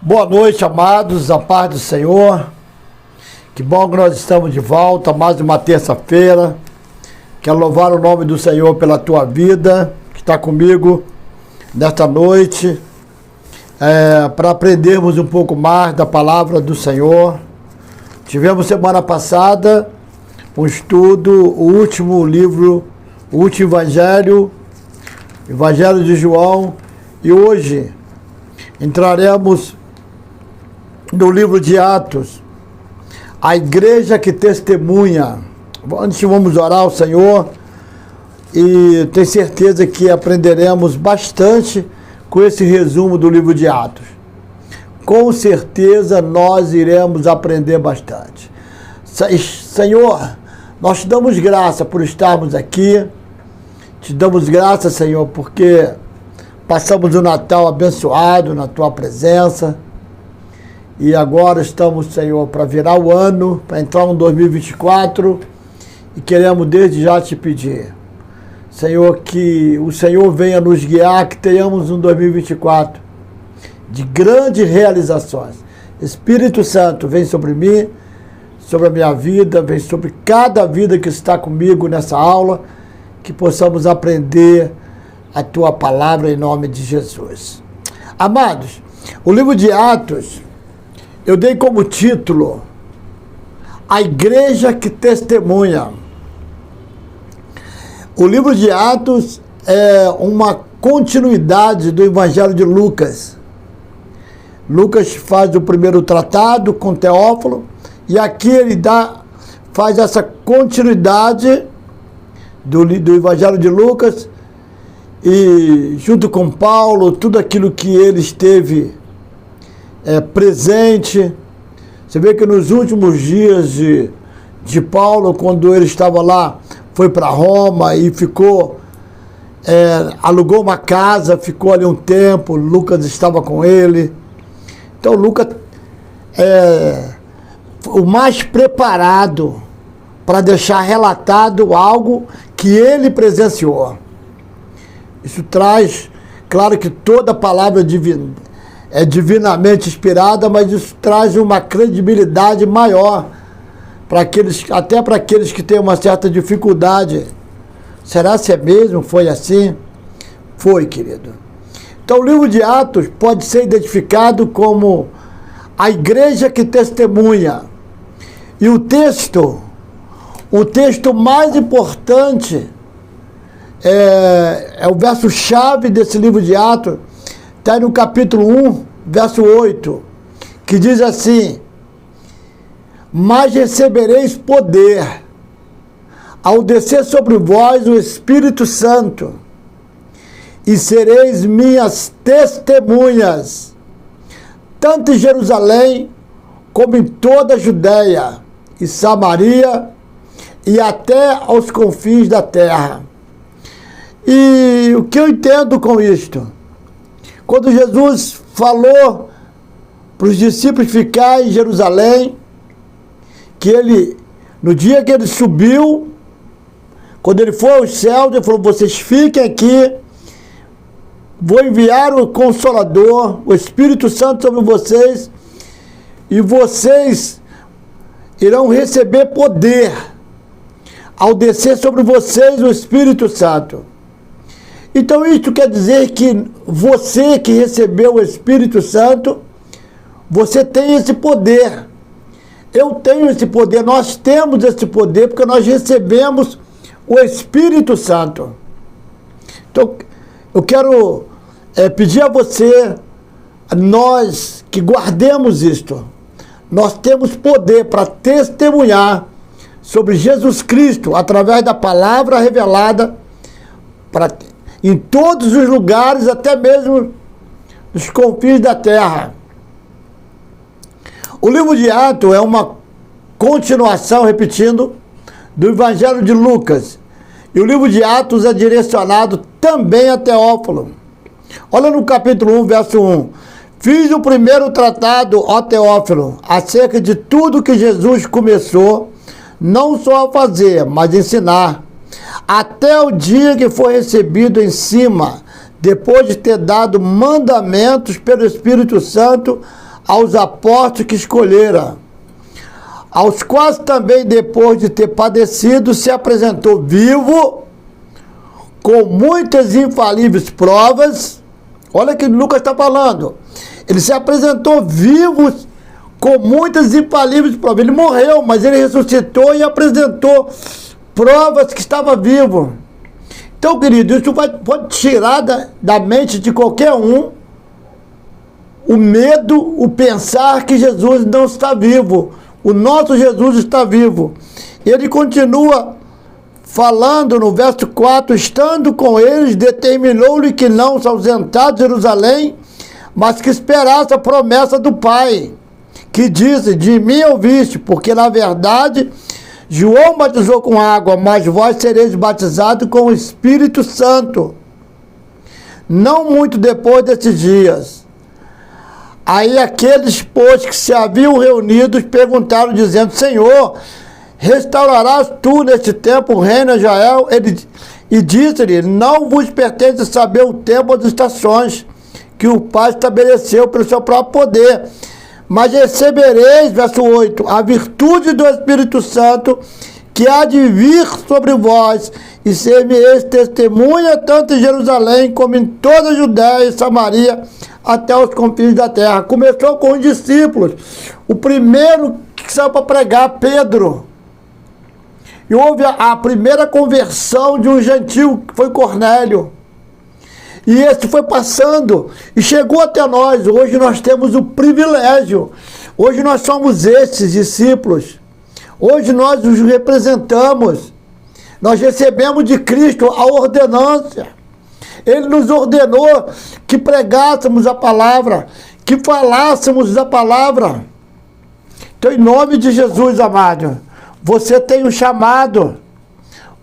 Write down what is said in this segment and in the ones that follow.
Boa noite, amados, a paz do Senhor. Que bom que nós estamos de volta, mais uma terça-feira. Quero louvar o nome do Senhor pela tua vida, que está comigo nesta noite, para aprendermos um pouco mais da palavra do Senhor. Tivemos semana passada um estudo, o último livro, o último Evangelho de João, e hoje entraremos no livro de Atos, a igreja que testemunha. Antes vamos orar ao Senhor e tenho certeza que aprenderemos bastante com esse resumo do livro de Atos. Com certeza nós iremos aprender bastante. Senhor, nós te damos graça por estarmos aqui, te damos graça, Senhor, porque passamos o Natal abençoado na tua presença. E agora estamos, Senhor, para virar o ano, para entrar no 2024, e queremos desde já te pedir, Senhor, que o Senhor venha nos guiar, que tenhamos um 2024 de grandes realizações. Espírito Santo, vem sobre mim, sobre a minha vida, vem sobre cada vida que está comigo nessa aula, que possamos aprender a tua palavra em nome de Jesus. Amados, o livro de Atos, eu dei como título A Igreja que Testemunha. O livro de Atos é uma continuidade do Evangelho de Lucas. Lucas faz o primeiro tratado com Teófilo, e aqui ele faz essa continuidade do Evangelho de Lucas, e junto com Paulo, tudo aquilo que ele esteve presente. Você vê que nos últimos dias de Paulo, quando ele estava lá, foi para Roma e ficou, alugou uma casa, ficou ali um tempo. Lucas estava com ele. Então Lucas é o mais preparado para deixar relatado algo que ele presenciou. Isso traz, claro que toda palavra é divinamente inspirada, mas isso traz uma credibilidade maior para até para aqueles que têm uma certa dificuldade. Será se é mesmo? Foi assim? Foi, querido. Então o livro de Atos pode ser identificado como a igreja que testemunha. E o texto mais importante é o verso-chave desse livro de Atos, está no capítulo 1, verso 8, que diz assim: mas recebereis poder ao descer sobre vós o Espírito Santo, e sereis minhas testemunhas, tanto em Jerusalém, como em toda a Judéia e Samaria, e até aos confins da terra. E o que eu entendo com isto? Quando Jesus falou para os discípulos ficar em Jerusalém, que ele, no dia que ele subiu, quando ele foi aos céus, ele falou: vocês fiquem aqui, vou enviar o Consolador, o Espírito Santo sobre vocês, e vocês irão receber poder ao descer sobre vocês o Espírito Santo. Então isso quer dizer que você que recebeu o Espírito Santo, você tem esse poder. Eu tenho esse poder, nós temos esse poder, porque nós recebemos o Espírito Santo. Então eu quero pedir a você, nós que guardemos isto. Nós temos poder para testemunhar sobre Jesus Cristo, através da palavra revelada, em todos os lugares, até mesmo nos confins da terra. O livro de Atos é uma continuação, repetindo, do Evangelho de Lucas. E o livro de Atos é direcionado também a Teófilo. Olha no capítulo 1, verso 1. Fiz o primeiro tratado, ó Teófilo, acerca de tudo que Jesus começou, não só a fazer, mas ensinar, até o dia que foi recebido em cima, depois de ter dado mandamentos pelo Espírito Santo aos apóstolos que escolhera, aos quais também, depois de ter padecido, se apresentou vivo, com muitas infalíveis provas. Olha o que Lucas está falando. Ele se apresentou vivo, com muitas infalíveis provas. Ele morreu, mas ele ressuscitou e apresentou provas que estava vivo. Então, querido, isso pode tirar da mente de qualquer um o medo, o pensar que Jesus não está vivo. O nosso Jesus está vivo. Ele continua falando no verso 4, estando com eles, determinou-lhe que não se ausentasse de Jerusalém, mas que esperasse a promessa do Pai, que disse, de mim ouviste, porque na verdade João batizou com água, mas vós sereis batizados com o Espírito Santo, não muito depois desses dias. Aí aqueles, pois, que se haviam reunidos, perguntaram, dizendo, Senhor, restaurarás tu neste tempo o reino a Israel? E disse-lhe, não vos pertence saber o tempo ou as estações que o Pai estabeleceu pelo seu próprio poder. Mas recebereis, verso 8, a virtude do Espírito Santo, que há de vir sobre vós, e ser-me-eis testemunha tanto em Jerusalém, como em toda a Judéia e Samaria, até os confins da terra. Começou com os discípulos. O primeiro que saiu para pregar, Pedro. E houve a primeira conversão de um gentio, que foi Cornélio. E esse foi passando e chegou até nós. Hoje nós temos o privilégio. Hoje nós somos esses discípulos. Hoje nós os representamos. Nós recebemos de Cristo a ordenança. Ele nos ordenou que pregássemos a palavra, que falássemos da palavra. Então, em nome de Jesus, amado, você tem um chamado.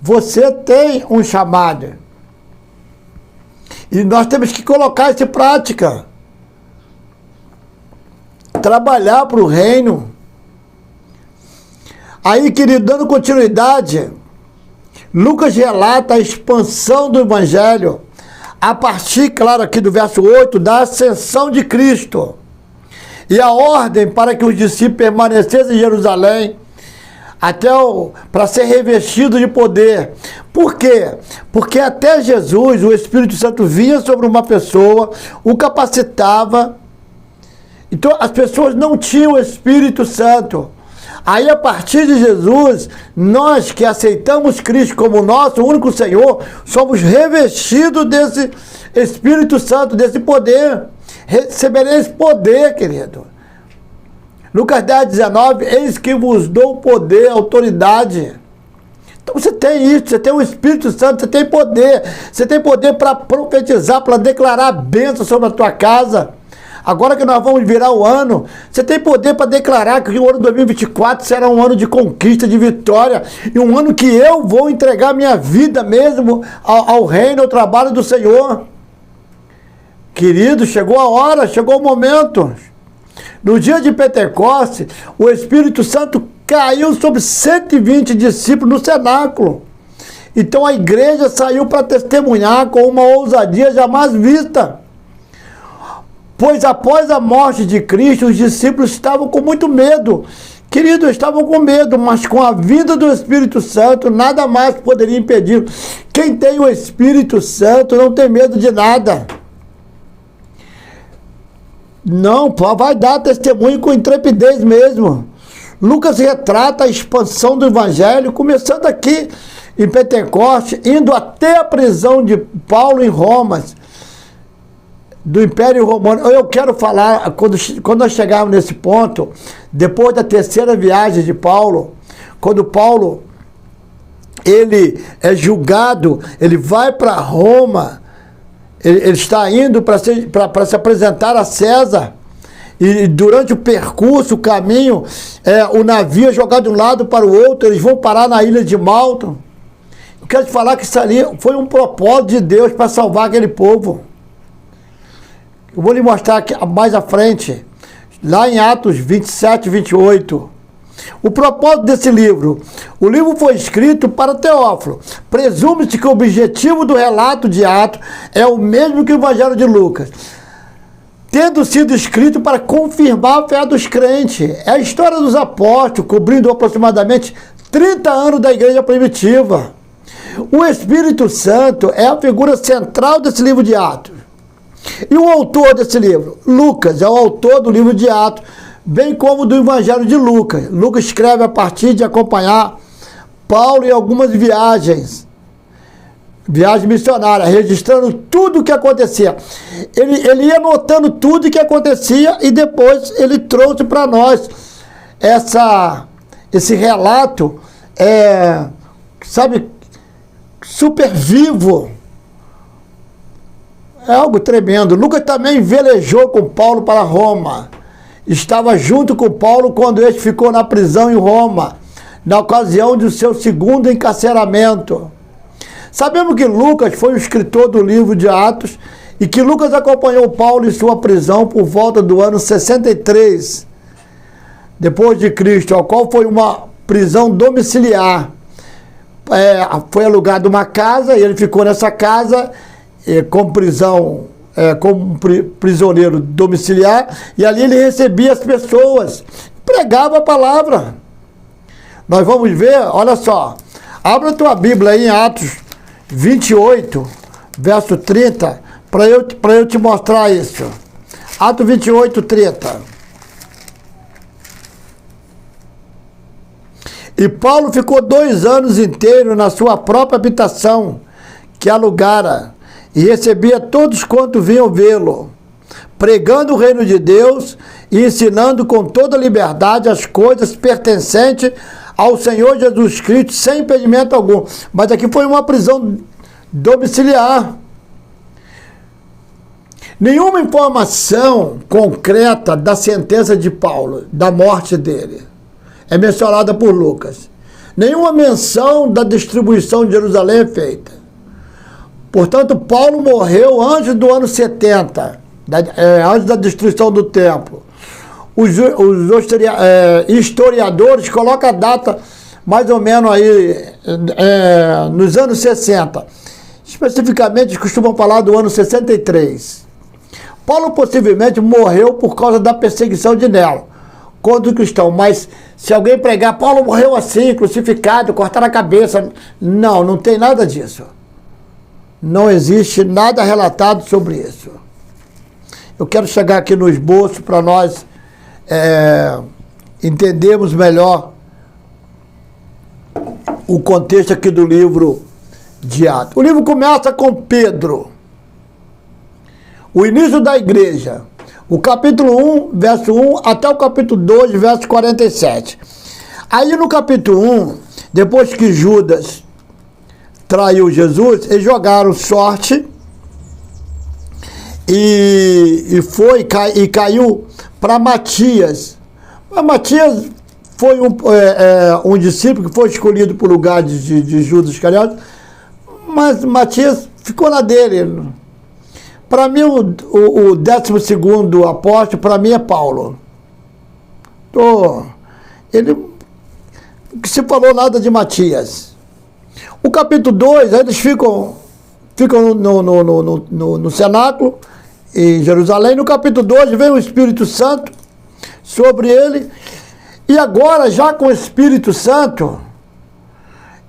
Você tem um chamado. E nós temos que colocar isso em prática. Trabalhar para o reino. Aí, querido, dando continuidade, Lucas relata a expansão do Evangelho, a partir, claro, aqui do verso 8, da ascensão de Cristo. E a ordem para que os discípulos permanecessem em Jerusalém, para ser revestido de poder. Por quê? Porque até Jesus, o Espírito Santo vinha sobre uma pessoa, o capacitava. Então as pessoas não tinham o Espírito Santo. Aí a partir de Jesus, nós que aceitamos Cristo como nosso único Senhor, somos revestidos desse Espírito Santo, desse poder. Recebereis poder, querido. Lucas 10, 19, eis que vos dou poder, autoridade. Então você tem isso, você tem o Espírito Santo, você tem poder. Você tem poder para profetizar, para declarar bênção sobre a tua casa. Agora que nós vamos virar o ano, você tem poder para declarar que o ano 2024 será um ano de conquista, de vitória. E um ano que eu vou entregar minha vida mesmo ao reino, ao trabalho do Senhor. Querido, chegou a hora, chegou o momento. No dia de Pentecostes, o Espírito Santo caiu sobre 120 discípulos no cenáculo. Então a igreja saiu para testemunhar com uma ousadia jamais vista. Pois após a morte de Cristo, os discípulos estavam com muito medo. Queridos, estavam com medo, mas com a vinda do Espírito Santo, nada mais poderia impedir. Quem tem o Espírito Santo não tem medo de nada. Não, vai dar testemunho com intrepidez mesmo. Lucas retrata a expansão do Evangelho, começando aqui em Pentecostes, indo até a prisão de Paulo em Roma, do Império Romano. Eu quero falar, quando nós chegarmos nesse ponto, depois da terceira viagem de Paulo, quando Paulo, ele é julgado, ele vai para Roma, ele está indo para se apresentar a César, e durante o percurso, o caminho, o navio é jogado de um lado para o outro, eles vão parar na ilha de Malta. Eu quero te falar que isso ali foi um propósito de Deus para salvar aquele povo. Eu vou lhe mostrar aqui mais à frente, lá em Atos 27 e 28. O propósito desse livro. O livro foi escrito para Teófilo. Presume-se que o objetivo do relato de Atos é o mesmo que o Evangelho de Lucas. tendo sido escrito para confirmar a fé dos crentes. É a história dos apóstolos, cobrindo aproximadamente 30 anos da igreja primitiva. O Espírito Santo é a figura central desse livro de Atos. E o autor desse livro? Lucas é o autor do livro de Atos, bem como do Evangelho de Lucas. Lucas escreve a partir de acompanhar Paulo em algumas viagens missionárias, registrando tudo o que acontecia. Ele ia anotando tudo o que acontecia e depois ele trouxe para nós esse relato, sabe, super vivo. É algo tremendo. Lucas também velejou com Paulo para Roma. Estava junto com Paulo quando este ficou na prisão em Roma, na ocasião do seu segundo encarceramento. Sabemos que Lucas foi o escritor do livro de Atos e que Lucas acompanhou Paulo em sua prisão por volta do ano 63, depois de Cristo, ao qual foi uma prisão domiciliar. Foi alugada uma casa e ele ficou nessa casa como prisioneiro domiciliar, e ali ele recebia as pessoas, pregava a palavra. Nós vamos ver, olha só, abra a tua Bíblia aí em Atos 28, verso 30, para eu te mostrar isso. Atos 28, 30. E Paulo ficou 2 anos inteiros na sua própria habitação, que alugara, e recebia todos quantos vinham vê-lo, pregando o reino de Deus e ensinando com toda liberdade as coisas pertencentes ao Senhor Jesus Cristo, sem impedimento algum. Mas aqui foi uma prisão domiciliar. Nenhuma informação concreta da sentença de Paulo, da morte dele, é mencionada por Lucas. Nenhuma menção da distribuição de Jerusalém é feita. Portanto, Paulo morreu antes do ano 70, antes da destruição do templo. Os historiadores colocam a data mais ou menos aí nos anos 60. Especificamente, costumam falar do ano 63. Paulo possivelmente morreu por causa da perseguição de Nero contra o cristão. Mas se alguém pregar, Paulo morreu assim, crucificado, cortaram a cabeça. Não tem nada disso. Não existe nada relatado sobre isso. Eu quero chegar aqui no esboço para nós entendermos melhor o contexto aqui do livro de Atos. O livro começa com Pedro, o início da igreja, o capítulo 1, verso 1, até o capítulo 2, verso 47. Aí no capítulo 1, depois que Judas traiu Jesus, eles jogaram sorte e caiu para Matias. Mas Matias foi um discípulo que foi escolhido por lugar de Judas Iscariote, mas Matias ficou na dele. Para mim, o 12º apóstolo, para mim, é Paulo. O que se falou nada de Matias. O capítulo 2, eles ficam no cenáculo, em Jerusalém. No capítulo 2, vem o Espírito Santo sobre ele. E agora, já com o Espírito Santo,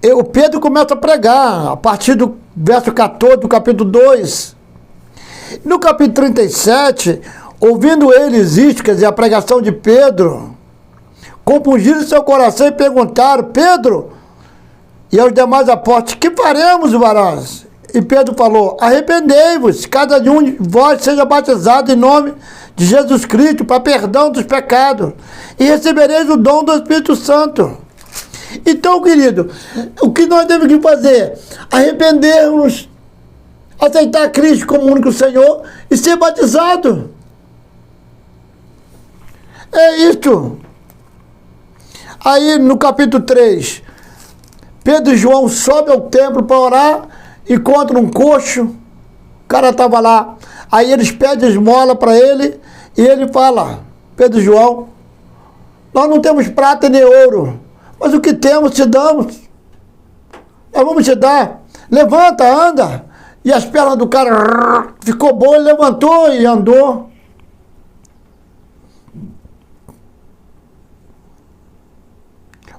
o Pedro começa a pregar, a partir do verso 14 do capítulo 2. No capítulo 37, ouvindo eles isto, quer dizer, a pregação de Pedro, compungiram seu coração e perguntaram: Pedro e aos demais apóstolos, que faremos, varões? E Pedro falou: arrependei-vos, cada um de vós seja batizado em nome de Jesus Cristo para perdão dos pecados, e recebereis o dom do Espírito Santo. Então, querido, o que nós temos que fazer? Arrepender-nos, aceitar Cristo como único Senhor e ser batizado. É isto. Aí no capítulo 3, Pedro e João sobem ao templo para orar, encontram um coxo, o cara estava lá. Aí eles pedem esmola para ele e ele fala: Pedro e João, nós não temos prata nem ouro, mas o que temos te damos. Nós vamos te dar. Levanta, anda. E as pernas do cara ficou boa, ele levantou e andou.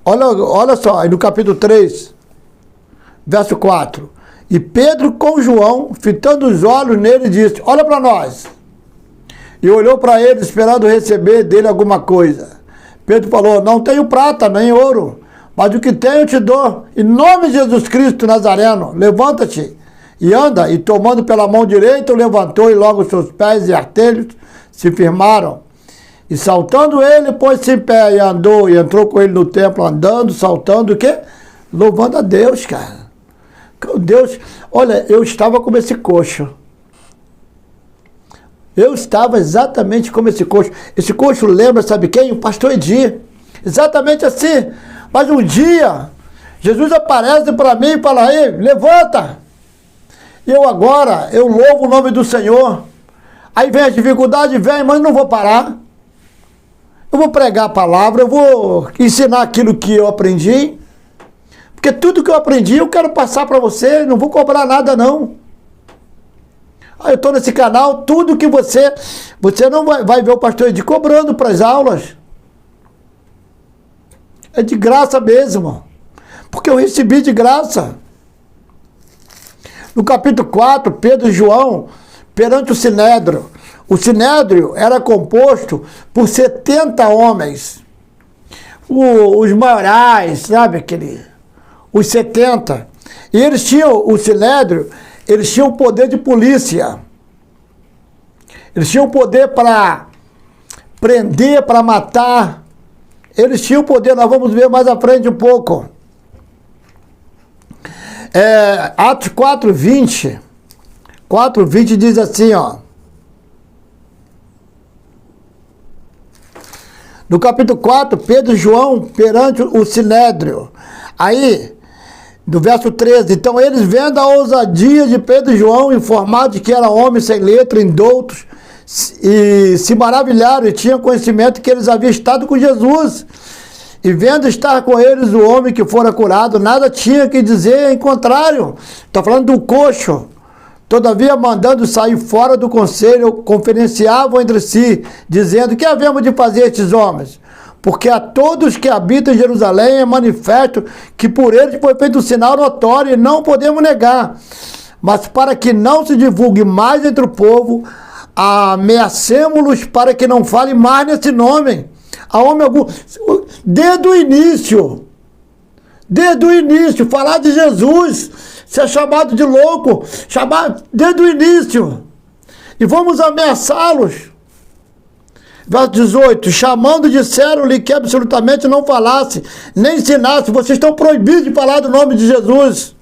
Olha só, aí no capítulo 3, verso 4. E Pedro com João, fitando os olhos nele, disse: olha para nós. E olhou para ele, esperando receber dele alguma coisa. Pedro falou: não tenho prata nem ouro, mas o que tenho eu te dou. Em nome de Jesus Cristo Nazareno, levanta-te e anda. E tomando pela mão direita, o levantou, e logo seus pés e artelhos se firmaram. E saltando ele, pôs-se em pé e andou, e entrou com ele no templo, andando, saltando, o quê? Louvando a Deus, cara. Deus, olha, eu estava como esse coxo. Eu estava exatamente como esse coxo. Esse coxo lembra, sabe quem? O pastor Edir. Exatamente assim. Mas um dia, Jesus aparece para mim e fala: ei, levanta. E eu agora, eu louvo o nome do Senhor. Aí vem a dificuldade, vem, mas não vou parar. Eu vou pregar a palavra, eu vou ensinar aquilo que eu aprendi. Porque tudo que eu aprendi eu quero passar para você, não vou cobrar nada não. Eu estou nesse canal, tudo que você não vai ver o pastor Edir cobrando para as aulas. É de graça mesmo, porque eu recebi de graça. No capítulo 4, Pedro e João, perante o Sinédrio. O Sinédrio era composto por 70 homens. Os maiorais, sabe aquele... Os 70. E eles tinham, o Sinédrio, eles tinham poder de polícia. Eles tinham poder para prender, para matar. Eles tinham poder, nós vamos ver mais à frente um pouco. Atos 4:20. 4:20 diz assim, ó. No capítulo 4, Pedro e João perante o Sinédrio. Aí, do verso 13, então eles, vendo a ousadia de Pedro e João, informados de que era homem sem letra, indoutos, e se maravilharam e tinham conhecimento que eles haviam estado com Jesus. E vendo estar com eles o homem que fora curado, nada tinha que dizer, em contrário. Está falando do coxo. Todavia, mandando sair fora do conselho, conferenciavam entre si, dizendo: que havemos de fazer estes homens? Porque a todos que habitam em Jerusalém é manifesto que por eles foi feito um sinal notório e não podemos negar. Mas para que não se divulgue mais entre o povo, ameacemos-los para que não fale mais nesse nome. A homem algum. Desde o início, falar de Jesus, ser chamado de louco, chamar desde o início. E vamos ameaçá-los. Verso 18, chamando, disseram-lhe que absolutamente não falasse, nem ensinasse, vocês estão proibidos de falar do nome de Jesus.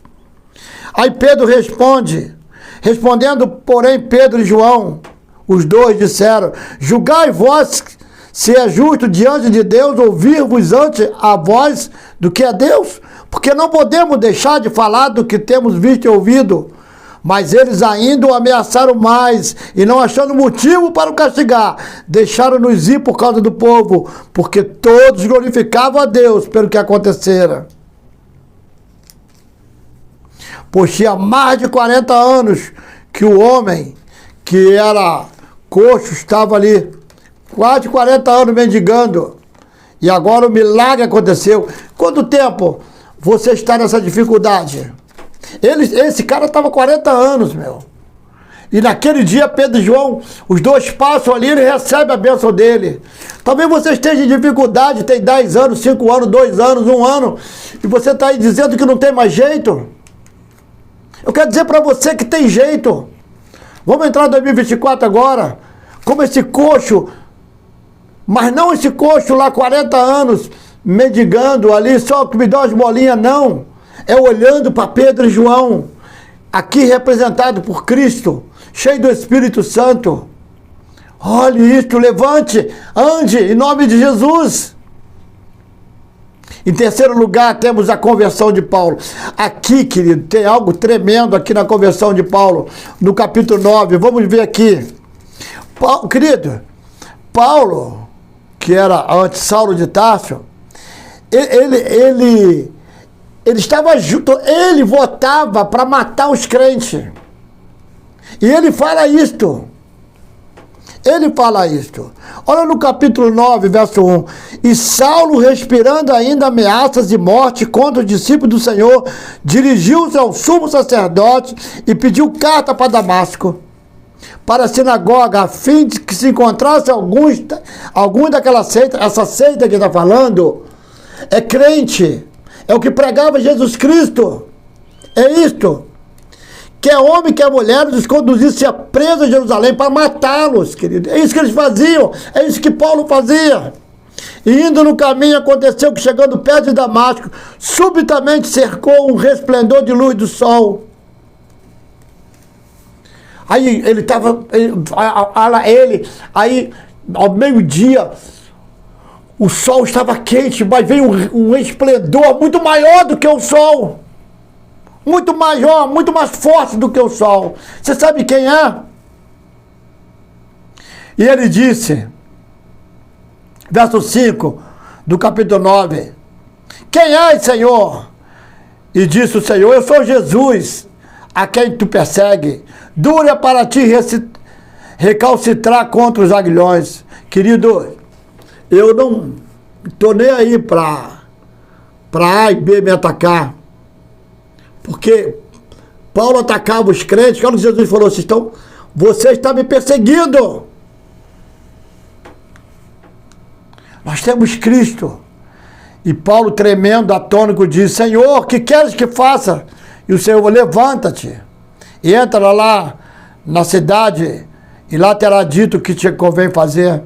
Aí Pedro responde, respondendo, porém, Pedro e João, os dois disseram: julgai vós se é justo diante de Deus ouvir-vos antes a voz do que a Deus, porque não podemos deixar de falar do que temos visto e ouvido. Mas eles ainda o ameaçaram mais, e não achando motivo para o castigar, deixaram-nos ir por causa do povo, porque todos glorificavam a Deus pelo que acontecera. Pois tinha mais de 40 anos que o homem que era coxo estava ali, quase 40 anos mendigando, e agora o milagre aconteceu. Quanto tempo você está nessa dificuldade? Esse cara estava 40 anos, meu. E naquele dia, Pedro e João, os dois passam ali, ele recebe a bênção dele. Talvez você esteja em dificuldade, tem 10 anos, 5 anos, 2 anos, 1 ano, e você está aí dizendo que não tem mais jeito. Eu quero dizer para você que tem jeito. Vamos entrar em 2024 agora, como esse coxo, mas não esse coxo lá, 40 anos, mendigando ali, só que me dá umas bolinhas, não. É olhando para Pedro e João, aqui representado por Cristo, cheio do Espírito Santo. Olhe isto, levante, ande, em nome de Jesus. Em terceiro lugar, temos a conversão de Paulo. Aqui, querido, tem algo tremendo aqui na conversão de Paulo, no capítulo 9. Vamos ver aqui. Querido, Paulo, que era antes Saulo de Tarso, ele estava junto, ele votava para matar os crentes. E ele fala isto. Ele fala isto. Olha no capítulo 9, verso 1. E Saulo, respirando ainda ameaças de morte contra os discípulos do Senhor, dirigiu-se ao sumo sacerdote e pediu carta para Damasco, para a sinagoga, a fim de que se encontrasse alguns daquela seita. Essa seita que está falando é crente, é o que pregava Jesus Cristo. É isto. Quer homem, quer mulher, os conduzisse a preso a Jerusalém para matá-los, querido. É isso que eles faziam, é isso que Paulo fazia. E indo no caminho, aconteceu que, chegando perto de Damasco, subitamente cercou um resplendor de luz do sol. Aí ele estava, aí ao meio-dia, o sol estava quente, mas veio um esplendor muito maior do que o sol. Muito maior, muito mais forte do que o sol. Você sabe quem é? E ele disse, verso 5 do capítulo 9, quem és, Senhor? E disse o Senhor, eu sou Jesus, a quem tu persegue. Duro é para ti recalcitrar contra os aguilhões. Querido, eu não estou nem aí para A e B me atacar. Porque Paulo atacava os crentes, quando Jesus falou, você está me perseguindo. Nós temos Cristo. E Paulo, tremendo, atônico, diz, Senhor, que queres que faça? E o Senhor, levanta-te e entra lá na cidade, e lá terá dito o que te convém fazer.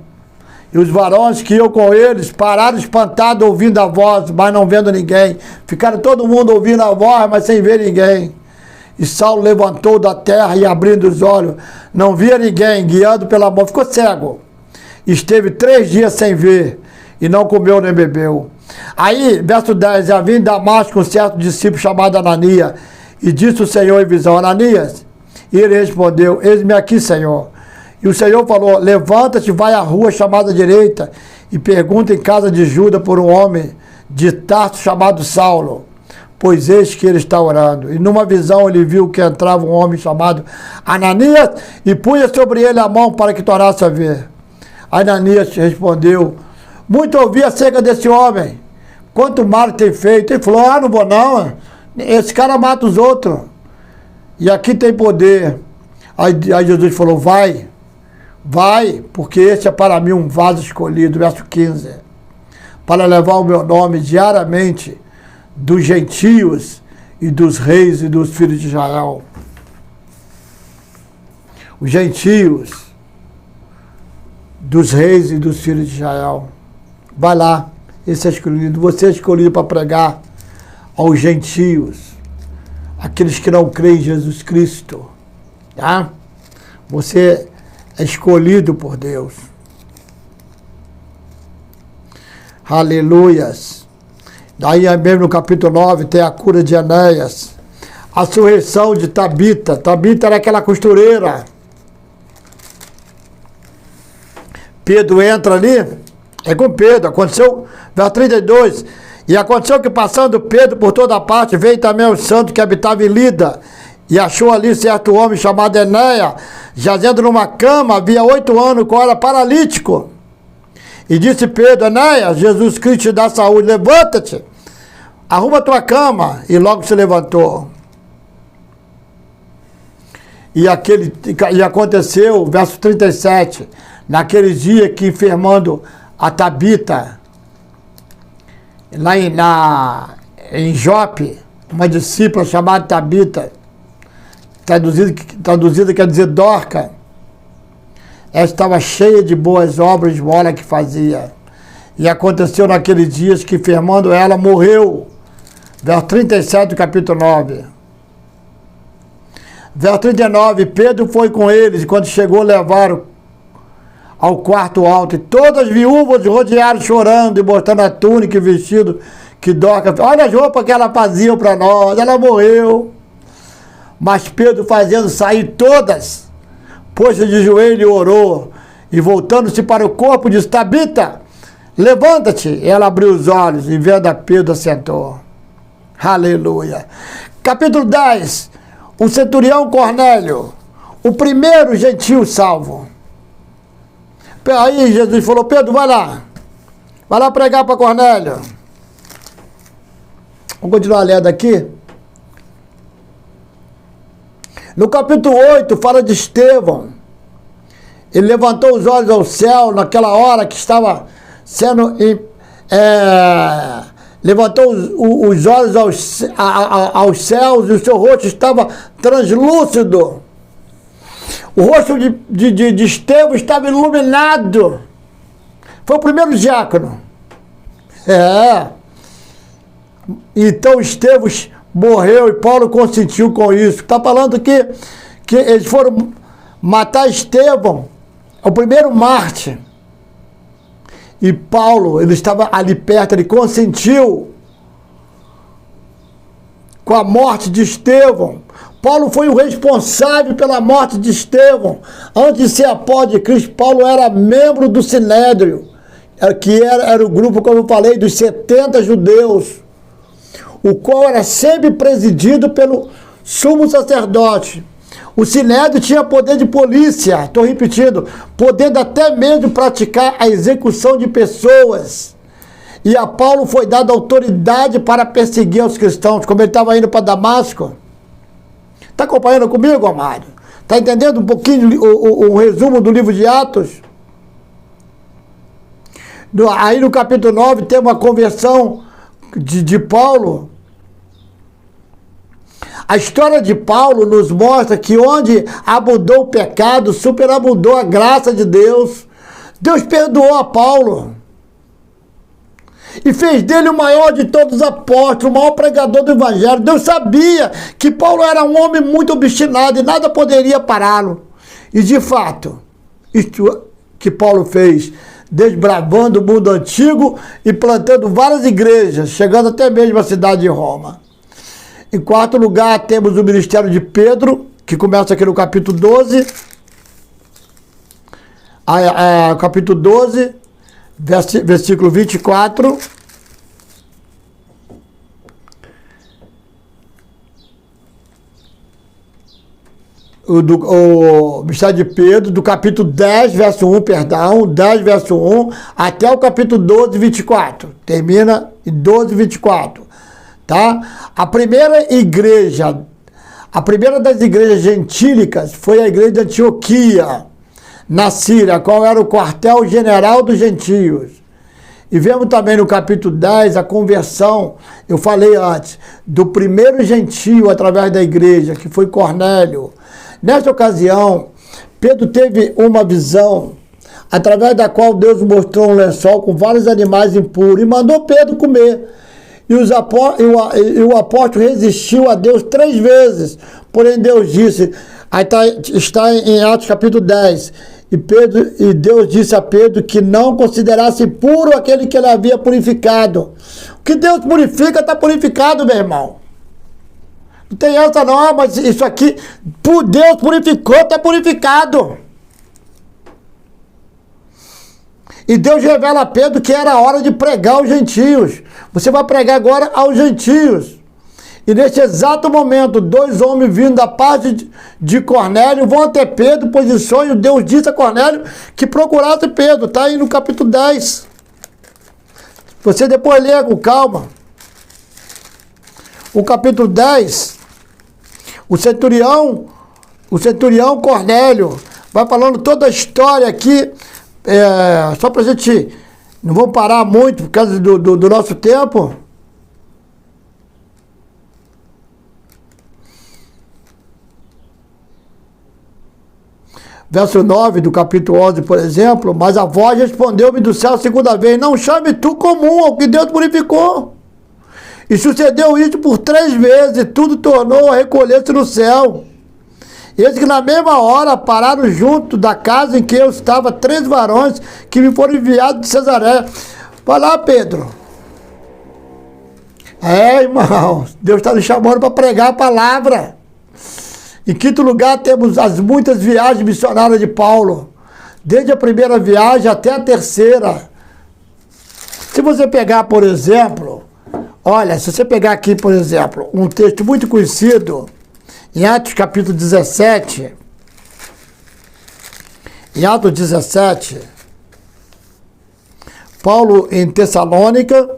E os varões que iam com eles pararam espantados, ouvindo a voz, mas não vendo ninguém. Ficaram todo mundo ouvindo a voz, mas sem ver ninguém. E Saulo levantou da terra e, abrindo os olhos, não via ninguém, guiado pela mão, ficou cego. Esteve 3 dias sem ver, e não comeu nem bebeu. Aí, verso 10, havia em Damasco um certo discípulo chamado Ananias, e disse o Senhor em visão, Ananias? E ele respondeu, eis-me aqui, Senhor. E o Senhor falou, levanta-te, vai à rua chamada direita, e pergunta em casa de Judas por um homem de Tarso chamado Saulo, pois eis que ele está orando. E numa visão ele viu que entrava um homem chamado Ananias, e punha sobre ele a mão para que tornasse a ver. Ananias respondeu, muito ouvi acerca desse homem, quanto mal tem feito. Ele falou, não vou não, esse cara mata os outros, e aqui tem poder. Aí Jesus falou, vai, porque esse é para mim um vaso escolhido, verso 15, para levar o meu nome diariamente dos gentios e dos reis e dos filhos de Israel. Os gentios, dos reis e dos filhos de Israel. Vai lá, esse é escolhido, você é escolhido para pregar aos gentios, aqueles que não creem em Jesus Cristo, tá? Você é escolhido por Deus. Aleluias. Daí mesmo no capítulo 9 tem a cura de Enéas, a ressurreição de Tabita. Tabita era aquela costureira. Pedro entra ali, é com Pedro, aconteceu, verso 32, e aconteceu que passando Pedro por toda parte, veio também o santo que habitava em Lida, e achou ali certo homem chamado Enéas, jazendo numa cama, havia 8 anos, com era paralítico. E disse Pedro, Enéas, Jesus Cristo te dá saúde, levanta-te, arruma tua cama. E logo se levantou. E aconteceu, verso 37, naquele dia que enfermando a Tabita, lá em Jope, uma discípula chamada Tabita, traduzida quer dizer Dorca, ela estava cheia de boas obras de esmola que fazia. E aconteceu naqueles dias que, enfermando ela, morreu. Verso 37 do capítulo 9. Verso 39, Pedro foi com eles, e quando chegou, levaram ao quarto alto, e todas as viúvas rodearam chorando, e mostrando a túnica e vestido que Dorca. Olha as roupas que ela fazia para nós, ela morreu. Mas Pedro, fazendo sair todas, pôs-se de joelho e orou, e voltando-se para o corpo, disse, Tabita, levanta-te. Ela abriu os olhos, e vendo a Pedro, assentou. Aleluia. Capítulo 10, o centurião Cornélio, o primeiro gentil salvo. Aí Jesus falou, Pedro, vai lá pregar para Cornélio. Vamos continuar lendo aqui. No capítulo 8, fala de Estevão. Ele levantou os olhos ao céu naquela hora que estava sendo... levantou os olhos aos céus e o seu rosto estava translúcido. O rosto de Estevão estava iluminado. Foi o primeiro diácono. Então Estevão morreu e Paulo consentiu com isso. Está falando que eles foram matar Estevão, o primeiro mártir. E Paulo, ele estava ali perto, ele consentiu com a morte de Estevão. Paulo foi o responsável pela morte de Estevão. Antes de ser apóstolo de Cristo, Paulo era membro do Sinédrio, que era o grupo, como eu falei, dos 70 judeus, o qual era sempre presidido pelo sumo sacerdote. O Sinédrio tinha poder de polícia, estou repetindo, podendo até mesmo praticar a execução de pessoas. E a Paulo foi dada autoridade para perseguir os cristãos, como ele estava indo para Damasco. Está acompanhando comigo, amado? Está entendendo um pouquinho o resumo do livro de Atos? Aí no capítulo 9 tem uma conversão de Paulo. A história de Paulo nos mostra que onde abundou o pecado, superabundou a graça de Deus. Deus perdoou a Paulo e fez dele o maior de todos os apóstolos, o maior pregador do evangelho. Deus sabia que Paulo era um homem muito obstinado e nada poderia pará-lo. E de fato, isto que Paulo fez, desbravando o mundo antigo e plantando várias igrejas, chegando até mesmo à cidade de Roma. Em quarto lugar, temos o ministério de Pedro, que começa aqui no capítulo 12. Capítulo 12, versículo 24. O ministério de Pedro, do capítulo 10, verso 1, 10, verso 1, até o capítulo 12, 24. Termina em 12, 24. Tá? A primeira das igrejas gentílicas foi a igreja de Antioquia, na Síria, qual era o quartel-general dos gentios. E vemos também no capítulo 10 a conversão, eu falei antes, do primeiro gentio através da igreja, que foi Cornélio. Nesta ocasião, Pedro teve uma visão, através da qual Deus mostrou um lençol com vários animais impuros e mandou Pedro comer. E o apóstolo resistiu a Deus 3 vezes. Porém, Deus disse, aí está em Atos capítulo 10, e Deus disse a Pedro que não considerasse puro aquele que ele havia purificado. O que Deus purifica, está purificado, meu irmão. Não tem essa não, mas isso aqui, por Deus purificou, está purificado. E Deus revela a Pedro que era a hora de pregar aos gentios. Você vai pregar agora aos gentios. E nesse exato momento, 2 homens vindo da parte de Cornélio vão até Pedro, pois em sonho Deus disse a Cornélio que procurasse Pedro. Está aí no capítulo 10. Você depois lê com calma. O capítulo 10, o centurião Cornélio vai falando toda a história aqui. Só para a gente, não vamos parar muito por causa do nosso tempo. Verso 9 do capítulo 11, por exemplo, mas a voz respondeu-me do céu a segunda vez, não chame tu comum ao que Deus purificou. E sucedeu isso por 3 vezes, e tudo tornou a recolher-se no céu. Eis que na mesma hora pararam junto da casa em que eu estava 3 varões que me foram enviados de Cesareia. Vai lá, Pedro. Irmão, Deus está nos chamando para pregar a palavra. Em quinto lugar, temos as muitas viagens missionárias de Paulo. Desde a primeira viagem até a terceira. Se você pegar, por exemplo, olha, se você pegar aqui, por exemplo, um texto muito conhecido, em Atos capítulo 17, em Atos 17, Paulo em Tessalônica,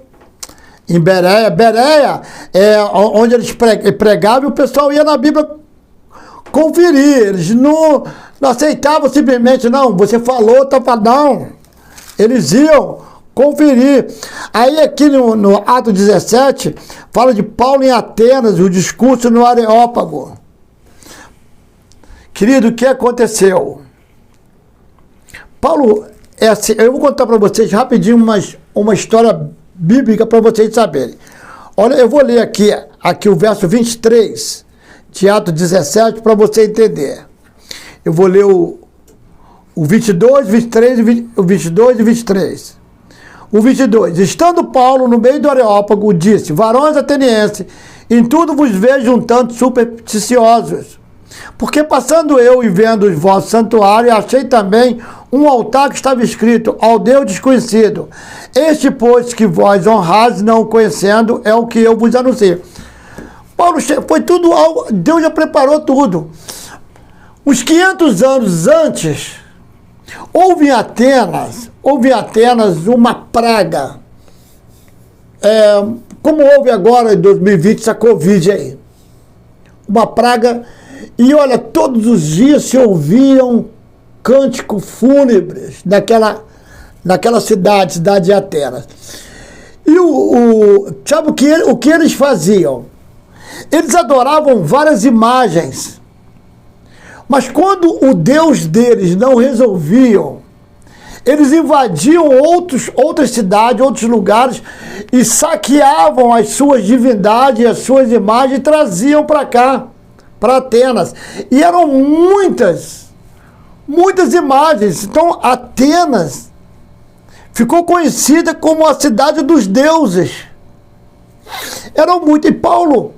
em Bereia. Bereia é onde eles pregavam e o pessoal ia na Bíblia conferir. Eles não aceitavam simplesmente, não, você falou, tá falando, não. Eles iam conferir. Aí aqui no Ato 17, fala de Paulo em Atenas, o discurso no Areópago. Querido, o que aconteceu? Paulo, assim, eu vou contar para vocês rapidinho uma história bíblica para vocês saberem. Olha, eu vou ler aqui o verso 23 de Atos 17 para você entender. Eu vou ler o 22, 23 o 22 e 23. O 22. Estando Paulo no meio do Areópago, disse: varões atenienses, em tudo vos vejo um tanto supersticiosos. Porque passando eu e vendo os vossos santuários, achei também um altar que estava escrito ao Deus desconhecido. Este, pois, que vós honrais não conhecendo, é o que eu vos anuncio. Paulo, foi tudo algo, Deus já preparou tudo. Uns 500 anos antes, houve em Atenas uma praga. Como houve agora em 2020 essa Covid aí. Uma praga. E olha, todos os dias se ouviam cânticos fúnebres naquela cidade de Atenas. E sabe o que eles faziam? Eles adoravam várias imagens. Mas quando o Deus deles não resolviam, eles invadiam outras cidades, outros lugares e saqueavam as suas divindades, as suas imagens e traziam para cá, para Atenas. E eram muitas imagens. Então Atenas ficou conhecida como a cidade dos deuses. Eram muitos. E Paulo,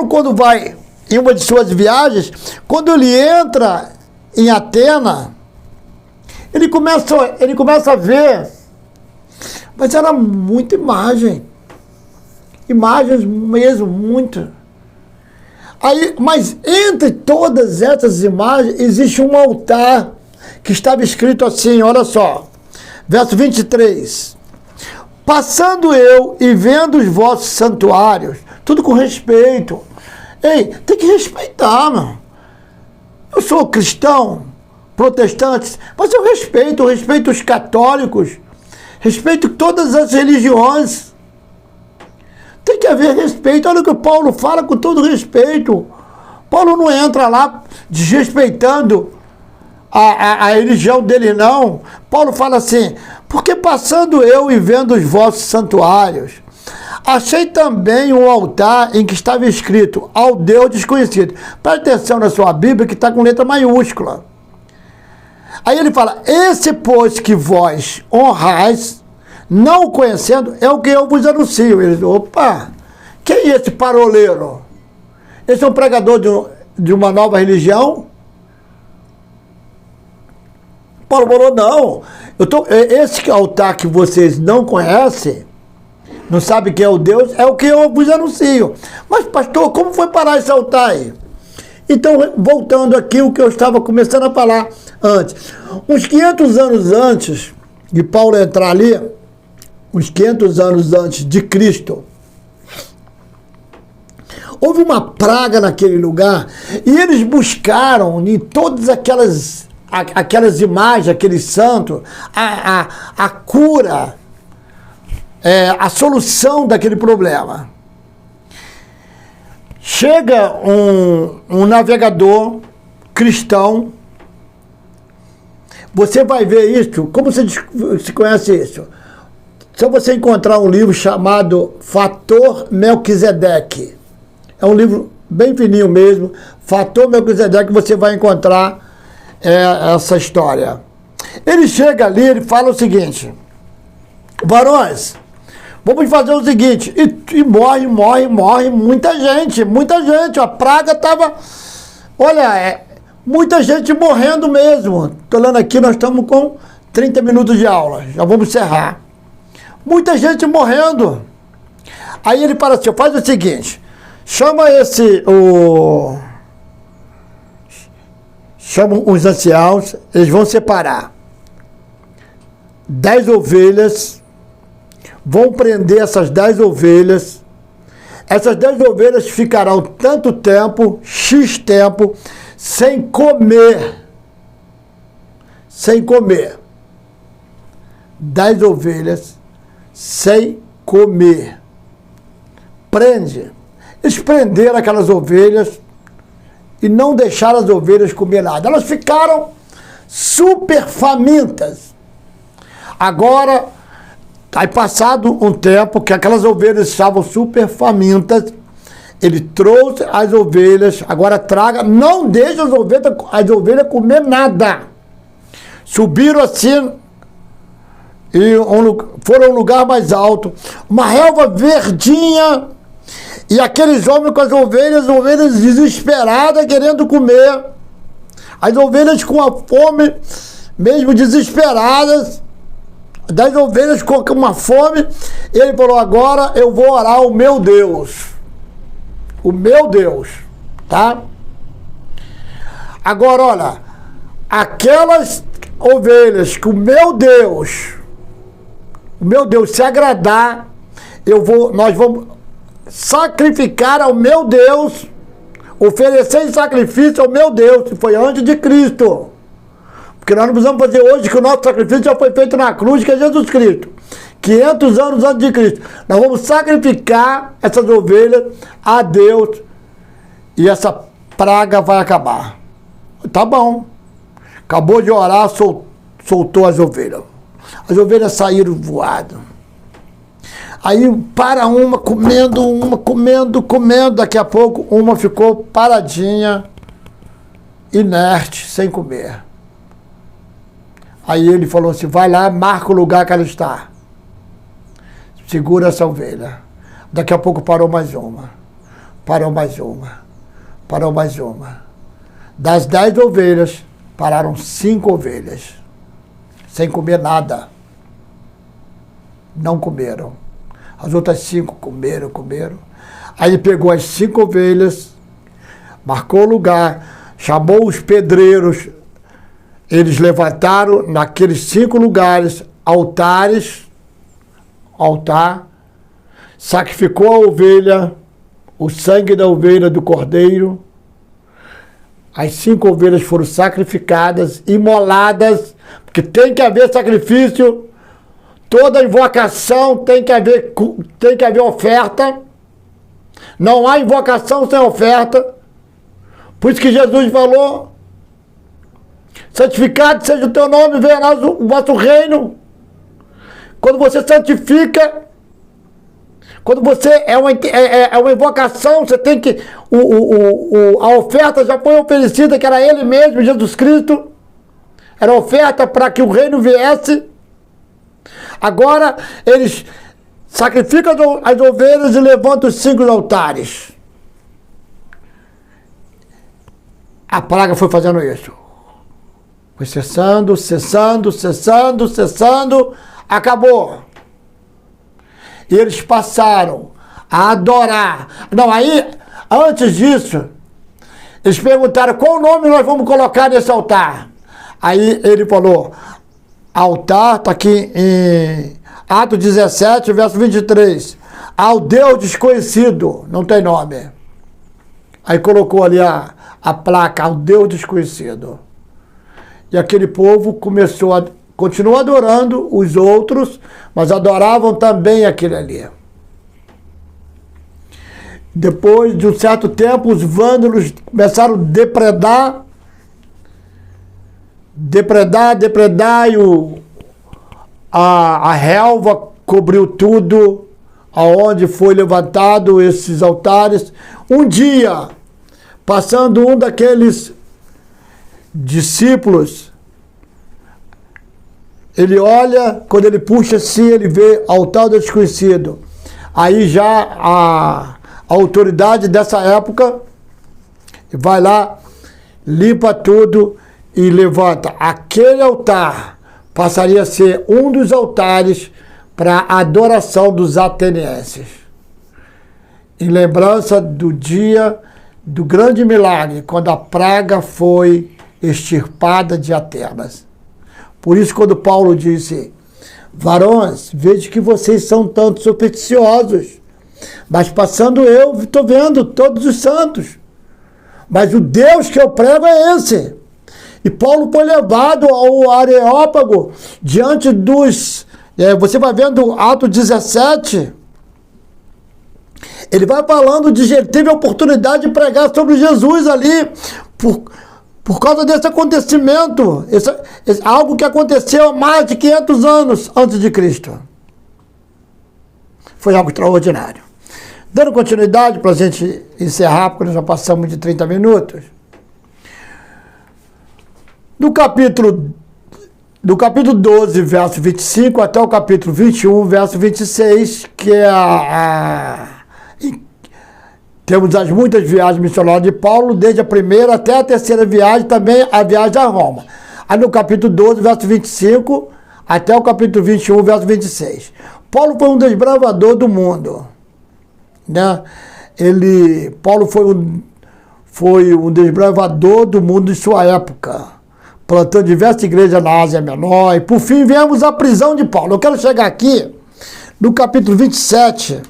quando vai em uma de suas viagens, quando ele entra em Atenas, ele começa a ver, mas era muita imagem. Imagens mesmo, muitas. Aí, mas entre todas essas imagens, existe um altar que estava escrito assim, olha só, verso 23. Passando eu e vendo os vossos santuários, tudo com respeito. Ei, tem que respeitar, meu. Eu sou cristão, protestante, mas eu respeito os católicos, respeito todas as religiões. Tem que haver respeito. Olha o que o Paulo fala com todo respeito. Paulo não entra lá desrespeitando a religião dele, não. Paulo fala assim: porque passando eu e vendo os vossos santuários, achei também um altar em que estava escrito ao Deus desconhecido. Presta atenção na sua Bíblia, que está com letra maiúscula. Aí ele fala: esse, pois, que vós honrais, não o conhecendo, é o que eu vos anuncio. Eles, opa, quem é esse paroleiro? Esse é um pregador de uma nova religião? Paulo falou: não, esse altar que vocês não conhecem, não sabem quem é o Deus, é o que eu vos anuncio. Mas pastor, como foi parar esse altar aí? Então, voltando aqui o que eu estava começando a falar antes. Uns 500 anos antes de Paulo entrar ali, uns 500 anos antes de Cristo, houve uma praga naquele lugar e eles buscaram em todas aquelas imagens, aqueles santos, a cura, a solução daquele problema. Chega um navegador cristão, você vai ver isso, como você se conhece isso? Só você encontrar um livro chamado Fator Melquisedeque. É um livro bem fininho mesmo, Fator Melquisedeque, você vai encontrar essa história. Ele chega ali, ele fala o seguinte: varões, vamos fazer o seguinte, e morre muita gente, a praga estava, olha, muita gente morrendo mesmo. Estou olhando aqui, nós estamos com 30 minutos de aula, já vamos encerrar. Muita gente morrendo. Aí ele fala assim: faz o seguinte, chama os anciãos, eles vão separar 10 ovelhas vão prender essas 10 ovelhas. Essas 10 ovelhas ficarão tanto tempo, X tempo, sem comer. Sem comer. 10 ovelhas sem comer. Prende. Eles prenderam aquelas ovelhas e não deixaram as ovelhas comer nada. Elas ficaram super famintas. Agora, aí passado um tempo que aquelas ovelhas estavam super famintas, ele trouxe as ovelhas, agora traga, não deixa as ovelhas comer nada. Subiram assim e foram a um lugar mais alto, uma relva verdinha, e aqueles homens com as ovelhas desesperadas querendo comer, as ovelhas com a fome, mesmo desesperadas, 10 ovelhas com uma fome. Ele falou: agora eu vou orar o meu Deus, tá? Agora, olha, aquelas ovelhas que o meu Deus se agradar, nós vamos sacrificar ao meu Deus, oferecer em sacrifício ao meu Deus, que foi antes de Cristo. Porque nós não precisamos fazer hoje, que o nosso sacrifício já foi feito na cruz, que é Jesus Cristo. 500 anos antes de Cristo. Nós vamos sacrificar essas ovelhas a Deus e essa praga vai acabar. Tá bom. Acabou de orar, soltou as ovelhas. As ovelhas saíram voadas. Aí para uma comendo. Daqui a pouco uma ficou paradinha, inerte, sem comer. Aí ele falou assim: vai lá, marca o lugar que ela está. Segura essa ovelha. Daqui a pouco parou mais uma. Das 10 ovelhas, pararam 5 ovelhas. Sem comer nada. Não comeram. As outras 5 comeram. Aí ele pegou as 5 ovelhas, marcou o lugar, chamou os pedreiros. Eles levantaram naqueles 5 lugares altar, sacrificou a ovelha, o sangue da ovelha do cordeiro. As 5 ovelhas foram sacrificadas, imoladas, porque tem que haver sacrifício, toda invocação tem que haver oferta. Não há invocação sem oferta. Por isso que Jesus falou: santificado seja o teu nome, venha a nós o vosso reino. Quando você santifica, quando você é uma invocação, você tem que... a oferta já foi oferecida, que era Ele mesmo, Jesus Cristo. Era oferta para que o reino viesse. Agora, eles sacrificam as ovelhas e levantam os 5 altares. A praga foi fazendo isso. Foi cessando, acabou. E eles passaram a adorar. Não, aí, antes disso, eles perguntaram: qual nome nós vamos colocar nesse altar? Aí ele falou: altar, está aqui em Atos 17, verso 23. Ao Deus desconhecido, não tem nome. Aí colocou ali a placa: ao Deus desconhecido. E aquele povo continuou adorando os outros, mas adoravam também aquele ali. Depois de um certo tempo, os vândalos começaram a depredar, e a relva cobriu tudo, aonde foi levantado esses altares. Um dia, passando um daqueles discípulos, ele olha, quando ele puxa assim, ele vê altar do desconhecido. Aí já a autoridade dessa época vai lá, limpa tudo e levanta. Aquele altar passaria a ser um dos altares para a adoração dos atenienses, em lembrança do dia do grande milagre, quando a praga foi extirpada de Atenas. Por isso, quando Paulo disse: varões, vejo que vocês são tanto supersticiosos, mas passando eu, estou vendo todos os santos. Mas o Deus que eu prego é esse. E Paulo foi levado ao Areópago, diante dos... você vai vendo Atos 17, ele vai falando de ele teve a oportunidade de pregar sobre Jesus ali, por causa desse acontecimento, algo que aconteceu há mais de 500 anos antes de Cristo. Foi algo extraordinário. Dando continuidade para a gente encerrar, porque nós já passamos de 30 minutos. Do capítulo 12, verso 25, até o capítulo 21, verso 26, que é temos as muitas viagens missionárias de Paulo, desde a primeira até a terceira viagem, também a viagem a Roma. Aí no capítulo 12, verso 25, até o capítulo 21, verso 26. Paulo foi um desbravador do mundo. Né? Paulo foi um desbravador do mundo de sua época, plantando diversas igrejas na Ásia Menor, e por fim viemos à prisão de Paulo. Eu quero chegar aqui no capítulo 27,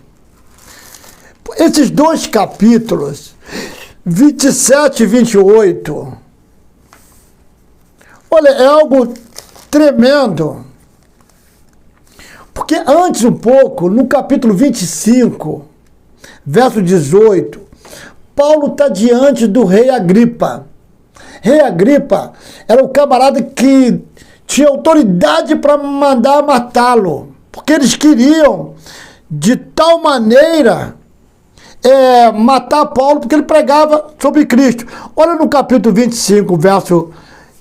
esses dois capítulos, 27 e 28, olha, é algo tremendo, porque antes um pouco, no capítulo 25, verso 18, Paulo está diante do rei Agripa. Rei Agripa era o camarada que tinha autoridade para mandar matá-lo, porque eles queriam, de tal maneira, matar Paulo, porque ele pregava sobre Cristo. Olha no capítulo 25, verso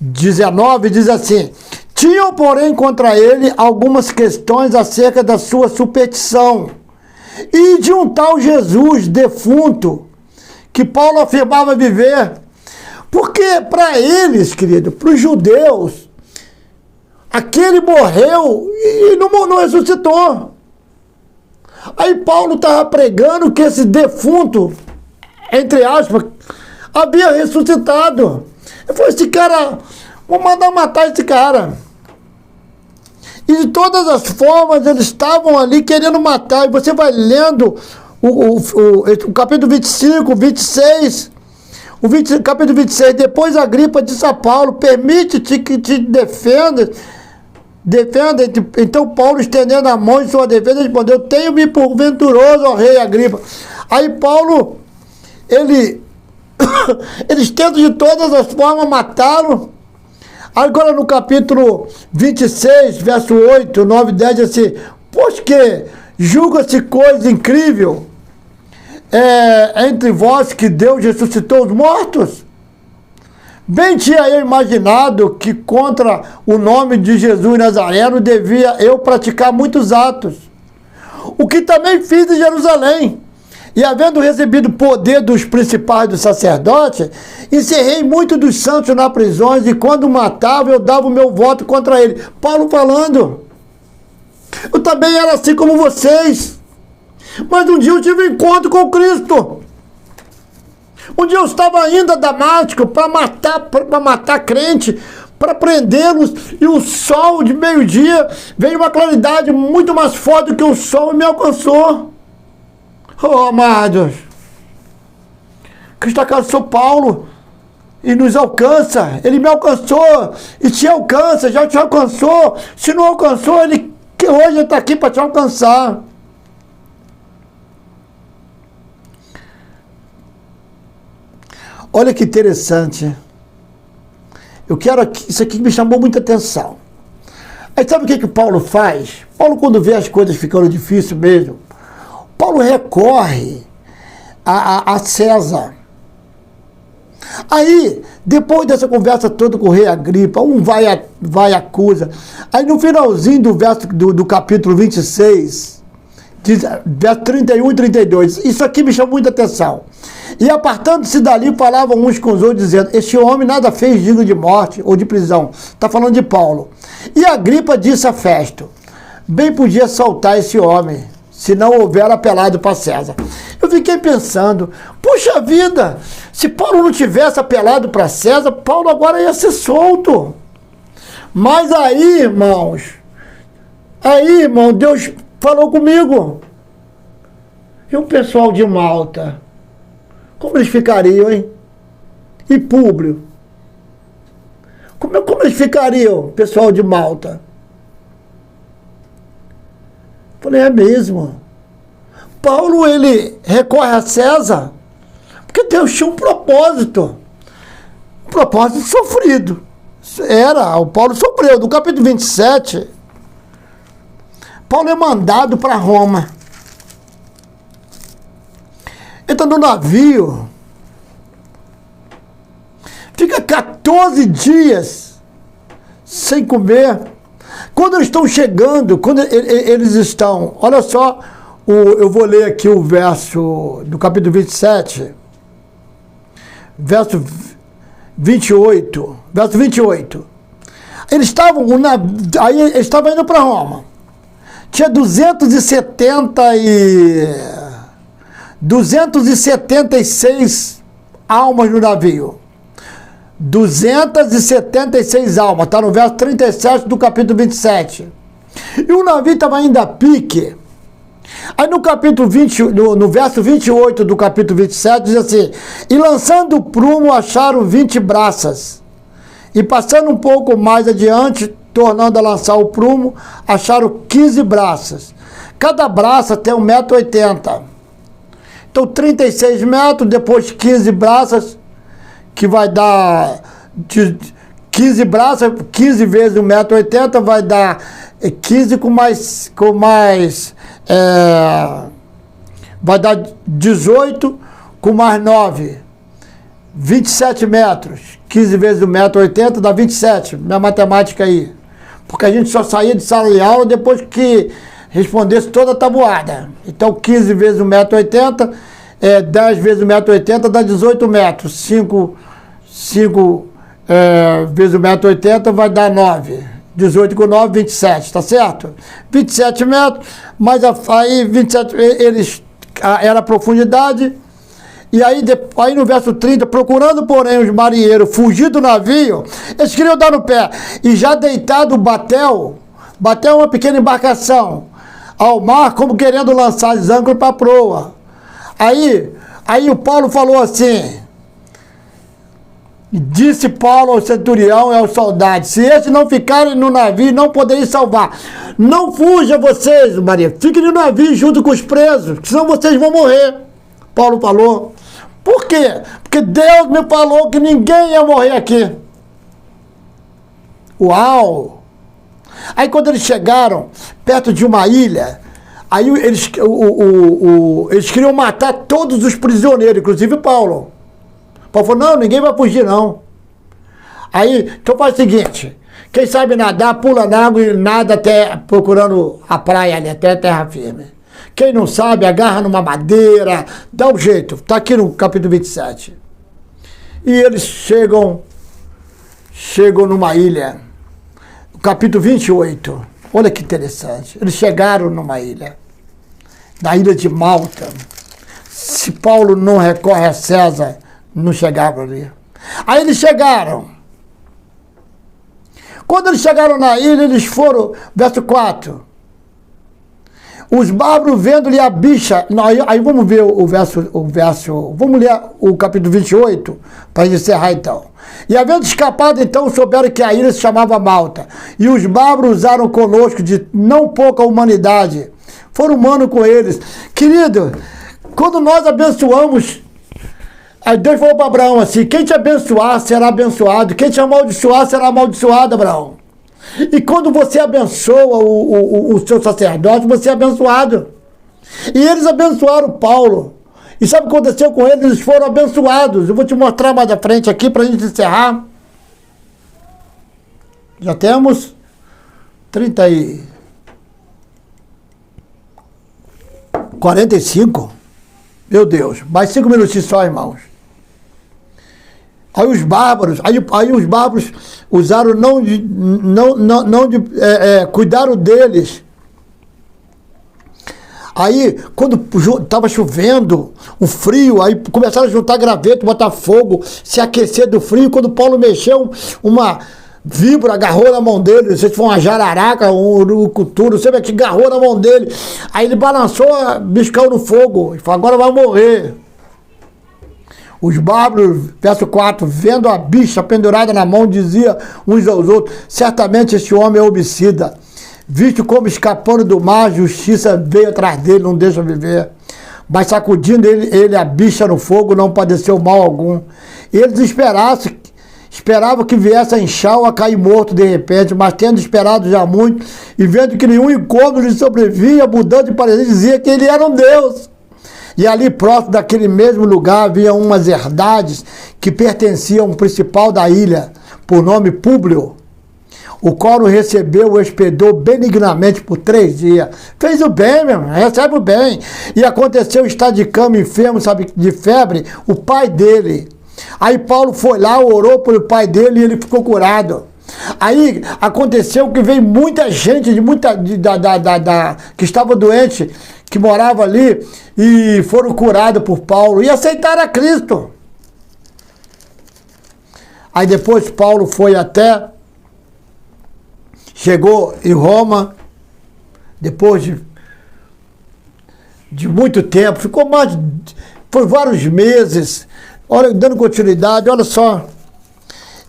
19, diz assim: tinham, porém, contra ele algumas questões acerca da sua superstição e de um tal Jesus defunto, que Paulo afirmava viver. Porque para eles, querido, para os judeus, aquele morreu e não ressuscitou. Aí Paulo estava pregando que esse defunto, entre aspas, havia ressuscitado. Ele falou: esse cara, vou mandar matar esse cara. E de todas as formas eles estavam ali querendo matar. E você vai lendo o capítulo 25, 26, capítulo 26, depois Agripa disse a Paulo: permite-te que te defenda. Então Paulo, estendendo a mão em sua defesa, respondeu: tenho-me por venturoso, ó rei Agripa. Aí Paulo, eles tentam de todas as formas matá-lo. Agora no capítulo 26, verso 8, 9 e 10, diz assim: pois que julga-se coisa incrível entre vós que Deus ressuscitou os mortos? Bem tinha eu imaginado que contra o nome de Jesus Nazareno devia eu praticar muitos atos, o que também fiz em Jerusalém. E havendo recebido poder dos principais dos sacerdotes, encerrei muitos dos santos na prisões, e quando matava, eu dava o meu voto contra ele. Paulo falando: eu também era assim como vocês, mas um dia eu tive um encontro com Cristo. Um dia eu estava indo a Damasco para matar crente, para prendê-los, e o sol de meio-dia veio uma claridade muito mais forte do que o sol e me alcançou. Oh, amados, Cristo alcançou Paulo e nos alcança. Ele me alcançou e te alcança, já te alcançou. Se não alcançou, ele que hoje está aqui para te alcançar. Olha que interessante. Eu quero aqui, isso aqui me chamou muita atenção. Aí sabe o que Paulo faz? Paulo, quando vê as coisas ficando difíceis mesmo, Paulo recorre a César. Aí, depois dessa conversa toda com o rei Agripa, vai acusa. Aí no finalzinho do capítulo 26, diz, verso 31 e 32, isso aqui me chamou muita atenção. E apartando-se dali, falavam uns com os outros, dizendo: este homem nada fez digno de morte ou de prisão. Está falando de Paulo. E Agripa disse a Festo: bem podia soltar esse homem, se não houver apelado para César. Eu fiquei pensando: puxa vida, se Paulo não tivesse apelado para César, Paulo agora ia ser solto. Mas aí, irmãos, Aí, irmão, Deus falou comigo. E o pessoal de Malta? Como eles ficariam, hein? E Públio? Como eles ficariam, pessoal de Malta? Falei, é mesmo. Paulo, ele recorre a César porque Deus tinha um propósito. Um propósito sofrido. O Paulo sofreu. No capítulo 27, Paulo é mandado para Roma. Entra no navio, fica 14 dias sem comer. Quando eles estão chegando, quando eles estão, olha só, eu vou ler aqui o verso do capítulo 27, verso 28. Eles estavam indo para Roma. Tinha 276 almas no navio. 276 almas, está no verso 37 do capítulo 27. E o navio estava indo a pique. Aí no capítulo 20, no verso 28 do capítulo 27, diz assim: e lançando o prumo, acharam 20 braças. E passando um pouco mais adiante, tornando a lançar o prumo, acharam 15 braças. Cada braça tem 1,80 m. Então 36 metros, depois 15 braças, que vai dar 15 braças, 15 vezes 1,80 m, vai dar 15 vai dar 18 com mais 9, 27 metros. 15 vezes 1,80 m dá 27, minha matemática aí. Porque a gente só saía de sala de aula depois que respondesse toda a tabuada. Então 15 vezes 1,80 m, 10 vezes 1,80 m dá 18 metros. 5 vezes 1,80 m vai dar 9. 18 com 9, 27, tá certo? 27 metros, mas aí 27, era a profundidade. E aí no verso 30, procurando, porém, os marinheiros fugir do navio, eles queriam dar no pé. E já deitado batel é uma pequena embarcação, ao mar, como querendo lançar as âncoras para a proa. Aí o Paulo falou assim, disse Paulo ao centurião e aos soldados: se estes não ficarem no navio, não poderei salvar. Não fujam vocês, Maria, fiquem no navio junto com os presos, senão vocês vão morrer. Paulo falou. Por quê? Porque Deus me falou que ninguém ia morrer aqui. Uau! Aí quando eles chegaram perto de uma ilha, aí eles queriam matar todos os prisioneiros, inclusive Paulo. Paulo falou: não, ninguém vai fugir não. Aí, então faz o seguinte, quem sabe nadar, pula na água e nada até procurando a praia ali, até a terra firme. Quem não sabe, agarra numa madeira, dá um jeito. Está aqui no capítulo 27. E eles chegam numa ilha. Capítulo 28. Olha que interessante. Eles chegaram numa ilha. Na ilha de Malta. Se Paulo não recorre a César, não chegava ali. Aí eles chegaram. Quando eles chegaram na ilha, eles foram, verso 4. Os bárbaros vendo-lhe a bicha. Não, aí vamos ver o verso. Vamos ler o capítulo 28, para encerrar então. E havendo escapado, então, souberam que a ilha se chamava Malta. E os bárbaros usaram conosco de não pouca humanidade. Foram humanos com eles. Querido, quando nós abençoamos, aí Deus falou para Abraão assim: quem te abençoar será abençoado, quem te amaldiçoar será amaldiçoado, Abraão. E quando você abençoa o seu sacerdote, você é abençoado. E eles abençoaram Paulo. E sabe o que aconteceu com eles? Eles foram abençoados. Eu vou te mostrar mais à frente aqui para a gente encerrar. Já temos 45. Meu Deus, mais 5 minutinhos só, irmãos. Aí os bárbaros usaram cuidaram deles. Aí, quando estava chovendo, o frio, aí começaram a juntar graveto, botar fogo, se aquecer do frio. Quando Paulo mexeu víbora agarrou na mão dele, não sei se foi uma jararaca, um urucutu, não sei o que agarrou na mão dele. Aí ele balançou, o bicho caiu no fogo, e falou, agora vai morrer. Os bárbaros, verso 4, vendo a bicha pendurada na mão, dizia uns aos outros, certamente esse homem é homicida. Visto como escapando do mar, a justiça veio atrás dele, não deixa viver. Mas sacudindo ele a bicha no fogo, não padeceu mal algum. Eles esperavam que viesse a inchar ou a cair morto de repente, mas tendo esperado já muito, e vendo que nenhum incômodo lhe sobrevia, mudando de parecer, dizia que ele era um Deus. E ali próximo daquele mesmo lugar havia umas herdades que pertenciam ao principal da ilha, por nome Públio, o qual o recebeu e o hospedou benignamente por 3 dias. Fez o bem, meu irmão, recebe o bem. E aconteceu estar de cama enfermo, sabe, de febre, o pai dele. Aí Paulo foi lá, orou pelo pai dele e ele ficou curado. Aí aconteceu que veio muita gente que estava doente, que morava ali, e foram curados por Paulo e aceitaram a Cristo. Aí depois Paulo chegou em Roma, depois de muito tempo, foi vários meses, olha, dando continuidade, olha só.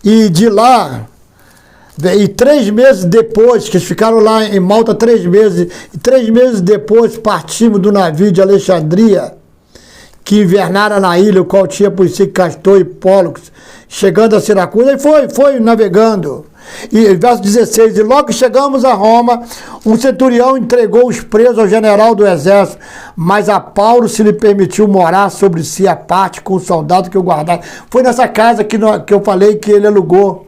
E de lá, e 3 meses depois, que eles ficaram lá em Malta 3 meses, e 3 meses depois partimos do navio de Alexandria, que invernara na ilha, o qual tinha por si Castor e Pólux, chegando a Siracusa, e foi navegando. E verso 16, e logo que chegamos a Roma, um centurião entregou os presos ao general do exército, mas a Paulo se lhe permitiu morar sobre si à parte com o soldado que o guardava. Foi nessa casa que eu falei que ele alugou.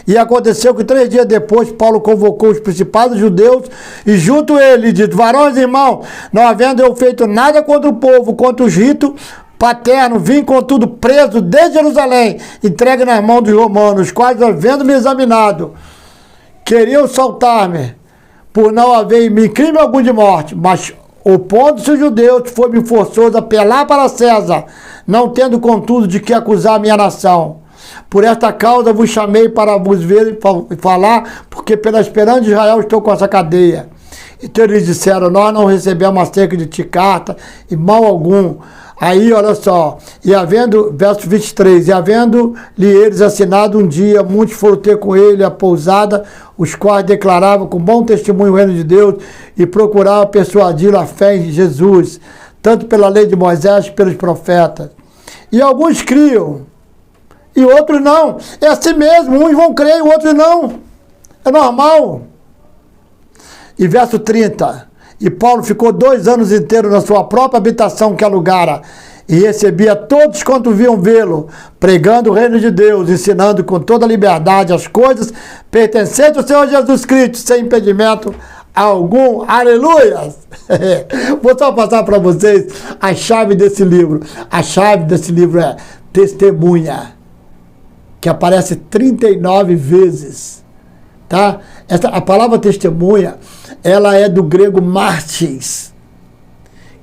E aconteceu que 3 dias depois, Paulo convocou os principais judeus e junto ele disse, varões e irmãos, não havendo eu feito nada contra o povo, contra os ritos paternos, vim contudo preso desde Jerusalém, entregue nas mãos dos romanos, os quais, havendo-me examinado, queriam soltar-me, por não haver em mim crime algum de morte, mas opondo-se os judeus, foi-me forçoso apelar para César, não tendo contudo de que acusar a minha nação. Por esta causa vos chamei para vos ver e falar, porque pela esperança de Israel estou com essa cadeia. Então eles disseram, nós não recebemos acerca de ti carta, e mal algum. Aí, olha só, e havendo, verso 23, e havendo-lhe eles assinado um dia, muitos foram ter com ele a pousada, os quais declaravam com bom testemunho o reino de Deus, e procuravam persuadir a fé em Jesus, tanto pela lei de Moisés, pelos profetas. E alguns criam, e outros não. É assim mesmo, uns vão crer e outros não. É normal. E verso 30. E Paulo ficou 2 anos inteiros na sua própria habitação que alugara, e recebia todos quanto viam vê-lo, pregando o reino de Deus, ensinando com toda liberdade as coisas pertencentes ao Senhor Jesus Cristo, sem impedimento algum. Aleluia! Vou só passar para vocês a chave desse livro. A chave desse livro é testemunha, que aparece 39 vezes, tá? A palavra testemunha, ela é do grego mártires,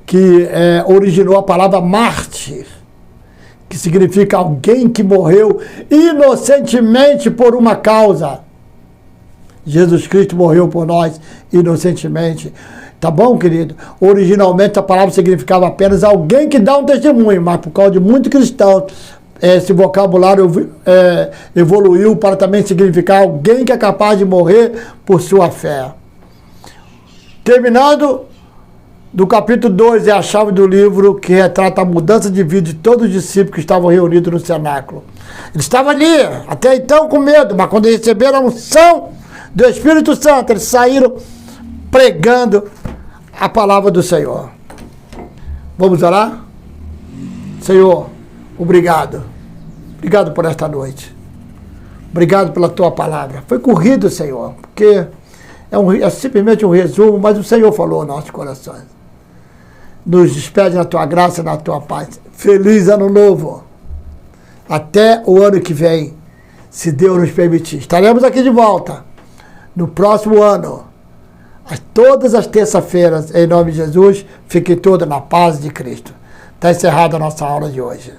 que originou a palavra mártir, que significa alguém que morreu inocentemente por uma causa. Jesus Cristo morreu por nós inocentemente. Tá bom, querido? Originalmente a palavra significava apenas alguém que dá um testemunho, mas por causa de muitos cristãos, esse vocabulário evoluiu para também significar alguém que é capaz de morrer por sua fé. Terminando, do capítulo 2 é a chave do livro que retrata a mudança de vida de todos os discípulos que estavam reunidos no cenáculo. Eles estavam ali, até então com medo, mas quando receberam a unção do Espírito Santo, eles saíram pregando a palavra do Senhor. Vamos orar? Senhor, obrigado. Obrigado por esta noite. Obrigado pela tua palavra. Foi corrido, Senhor, porque é simplesmente um resumo, mas o Senhor falou aos nossos corações. Nos despede na tua graça, na tua paz. Feliz ano novo. Até o ano que vem, se Deus nos permitir. Estaremos aqui de volta no próximo ano, todas as terças-feiras, em nome de Jesus. Fiquem todos na paz de Cristo. Está encerrada a nossa aula de hoje.